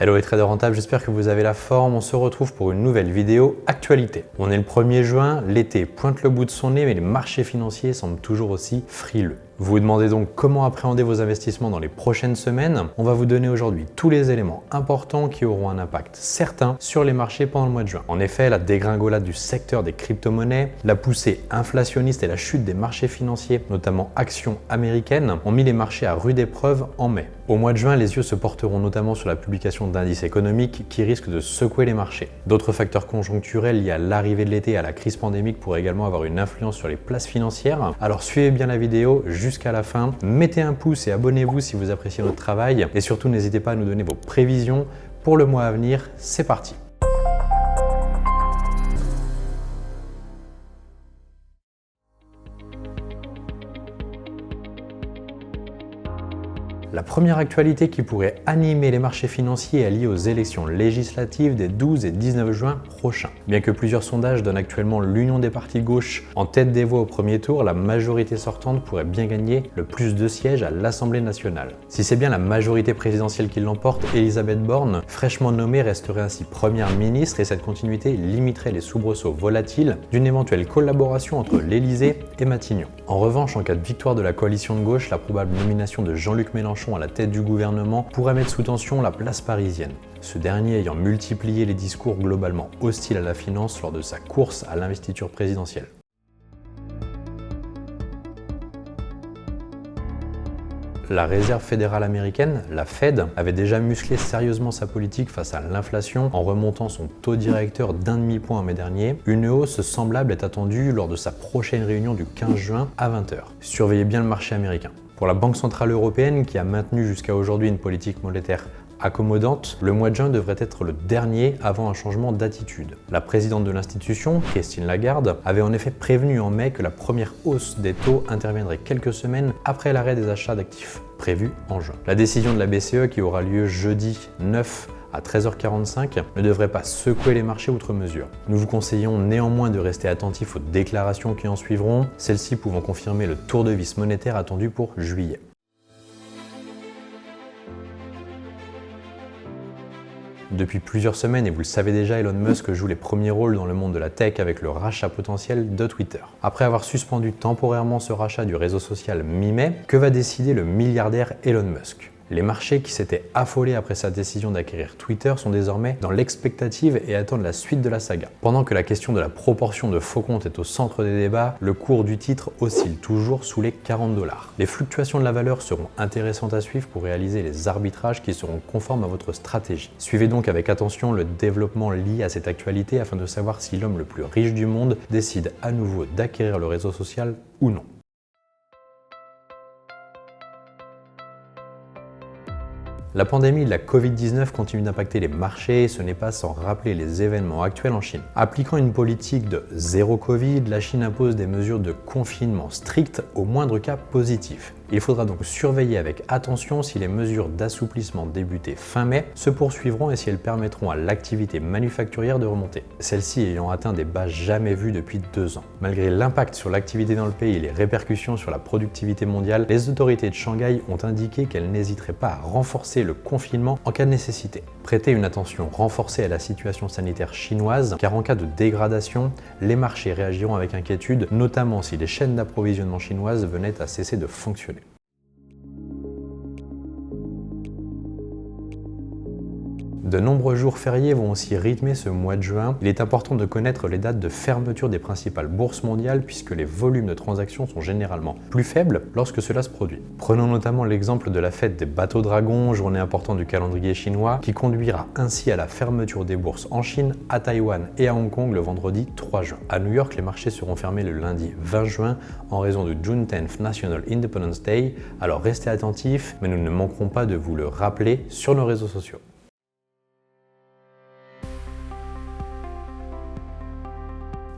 Hello les traders rentables, j'espère que vous avez la forme. On se retrouve pour une nouvelle vidéo actualité. On est le 1er juin, l'été pointe le bout de son nez, mais les marchés financiers semblent toujours aussi frileux. Vous vous demandez donc comment appréhender vos investissements dans les prochaines semaines. On va vous donner aujourd'hui tous les éléments importants qui auront un impact certain sur les marchés pendant le mois de juin. En effet, la dégringolade du secteur des crypto-monnaies, la poussée inflationniste et la chute des marchés financiers, notamment actions américaines, ont mis les marchés à rude épreuve en mai. Au mois de juin, les yeux se porteront notamment sur la publication d'indices économiques qui risquent de secouer les marchés. D'autres facteurs conjoncturels liés à l'arrivée de l'été et à la crise pandémique pourraient également avoir une influence sur les places financières. Alors suivez bien la vidéo jusqu'à la fin, mettez un pouce et abonnez-vous si vous appréciez notre travail et surtout n'hésitez pas à nous donner vos prévisions pour le mois à venir. C'est parti! La première actualité qui pourrait animer les marchés financiers est liée aux élections législatives des 12 et 19 juin prochains. Bien que plusieurs sondages donnent actuellement l'union des partis de gauche en tête des voix au premier tour, la majorité sortante pourrait bien gagner le plus de sièges à l'Assemblée nationale. Si c'est bien la majorité présidentielle qui l'emporte, Elisabeth Borne, fraîchement nommée, resterait ainsi première ministre et cette continuité limiterait les soubresauts volatiles d'une éventuelle collaboration entre l'Élysée et Matignon. En revanche, en cas de victoire de la coalition de gauche, la probable nomination de Jean-Luc Mélenchon à la tête du gouvernement pourrait mettre sous tension la place parisienne. Ce dernier ayant multiplié les discours globalement hostiles à la finance lors de sa course à l'investiture présidentielle. La Réserve fédérale américaine, la Fed, avait déjà musclé sérieusement sa politique face à l'inflation en remontant son taux directeur d'1,5 point en mai dernier. Une hausse semblable est attendue lors de sa prochaine réunion du 15 juin à 20h. Surveillez bien le marché américain. Pour la Banque centrale européenne, qui a maintenu jusqu'à aujourd'hui une politique monétaire accommodante, le mois de juin devrait être le dernier avant un changement d'attitude. La présidente de l'institution, Christine Lagarde, avait en effet prévenu en mai que la première hausse des taux interviendrait quelques semaines après l'arrêt des achats d'actifs, prévu en juin. La décision de la BCE, qui aura lieu jeudi 9 à 13h45, ne devrait pas secouer les marchés outre mesure. Nous vous conseillons néanmoins de rester attentifs aux déclarations qui en suivront, celles-ci pouvant confirmer le tour de vis monétaire attendu pour juillet. Depuis plusieurs semaines, et vous le savez déjà, Elon Musk joue les premiers rôles dans le monde de la tech avec le rachat potentiel de Twitter. Après avoir suspendu temporairement ce rachat du réseau social mi-mai, que va décider le milliardaire Elon Musk ? Les marchés qui s'étaient affolés après sa décision d'acquérir Twitter sont désormais dans l'expectative et attendent la suite de la saga. Pendant que la question de la proportion de faux comptes est au centre des débats, le cours du titre oscille toujours sous les 40 $. Les fluctuations de la valeur seront intéressantes à suivre pour réaliser les arbitrages qui seront conformes à votre stratégie. Suivez donc avec attention le développement lié à cette actualité afin de savoir si l'homme le plus riche du monde décide à nouveau d'acquérir le réseau social ou non. La pandémie de la Covid-19 continue d'impacter les marchés et ce n'est pas sans rappeler les événements actuels en Chine. Appliquant une politique de zéro Covid, la Chine impose des mesures de confinement strictes au moindre cas positif. Il faudra donc surveiller avec attention si les mesures d'assouplissement débutées fin mai se poursuivront et si elles permettront à l'activité manufacturière de remonter, celle-ci ayant atteint des bas jamais vus depuis 2 ans. Malgré l'impact sur l'activité dans le pays et les répercussions sur la productivité mondiale, les autorités de Shanghai ont indiqué qu'elles n'hésiteraient pas à renforcer le confinement en cas de nécessité. Prêtez une attention renforcée à la situation sanitaire chinoise, car en cas de dégradation, les marchés réagiront avec inquiétude, notamment si les chaînes d'approvisionnement chinoises venaient à cesser de fonctionner. De nombreux jours fériés vont aussi rythmer ce mois de juin. Il est important de connaître les dates de fermeture des principales bourses mondiales puisque les volumes de transactions sont généralement plus faibles lorsque cela se produit. Prenons notamment l'exemple de la fête des bateaux dragons, journée importante du calendrier chinois, qui conduira ainsi à la fermeture des bourses en Chine, à Taïwan et à Hong Kong le vendredi 3 juin. À New York, les marchés seront fermés le lundi 20 juin en raison du Juneteenth National Independence Day, alors restez attentifs, mais nous ne manquerons pas de vous le rappeler sur nos réseaux sociaux.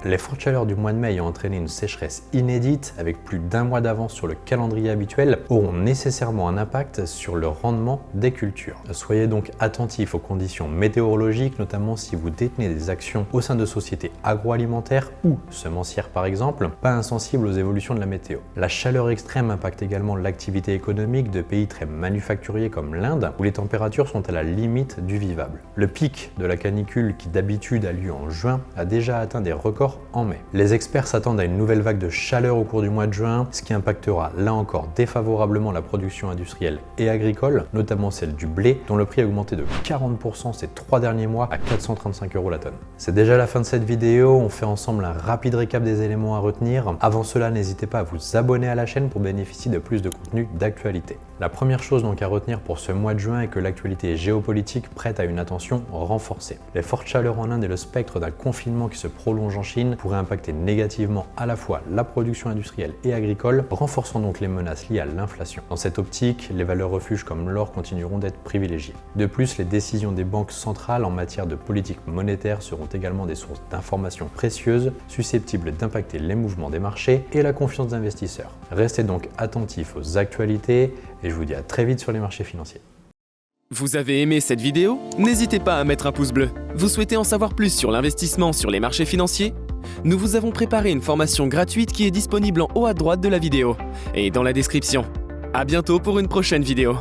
Les fortes chaleurs du mois de mai ayant entraîné une sécheresse inédite avec plus d'1 mois d'avance sur le calendrier habituel auront nécessairement un impact sur le rendement des cultures. Soyez donc attentifs aux conditions météorologiques, notamment si vous détenez des actions au sein de sociétés agroalimentaires ou semencières par exemple, pas insensibles aux évolutions de la météo. La chaleur extrême impacte également l'activité économique de pays très manufacturiers comme l'Inde, où les températures sont à la limite du vivable. Le pic de la canicule, qui d'habitude a lieu en juin, a déjà atteint des records en mai. Les experts s'attendent à une nouvelle vague de chaleur au cours du mois de juin, ce qui impactera là encore défavorablement la production industrielle et agricole, notamment celle du blé, dont le prix a augmenté de 40% ces 3 derniers mois à 435 € la tonne. C'est déjà la fin de cette vidéo, on fait ensemble un rapide récap des éléments à retenir. Avant cela, n'hésitez pas à vous abonner à la chaîne pour bénéficier de plus de contenu d'actualité. La première chose donc à retenir pour ce mois de juin est que l'actualité géopolitique prête à une attention renforcée. Les fortes chaleurs en Inde et le spectre d'un confinement qui se prolonge en Chine pourraient impacter négativement à la fois la production industrielle et agricole, renforçant donc les menaces liées à l'inflation. Dans cette optique, les valeurs refuges comme l'or continueront d'être privilégiées. De plus, les décisions des banques centrales en matière de politique monétaire seront également des sources d'informations précieuses susceptibles d'impacter les mouvements des marchés et la confiance des investisseurs. Restez donc attentifs aux actualités et je vous dis à très vite sur les marchés financiers. Vous avez aimé cette vidéo? N'hésitez pas à mettre un pouce bleu. Vous souhaitez en savoir plus sur l'investissement sur les marchés financiers? Nous vous avons préparé une formation gratuite qui est disponible en haut à droite de la vidéo et dans la description. À bientôt pour une prochaine vidéo.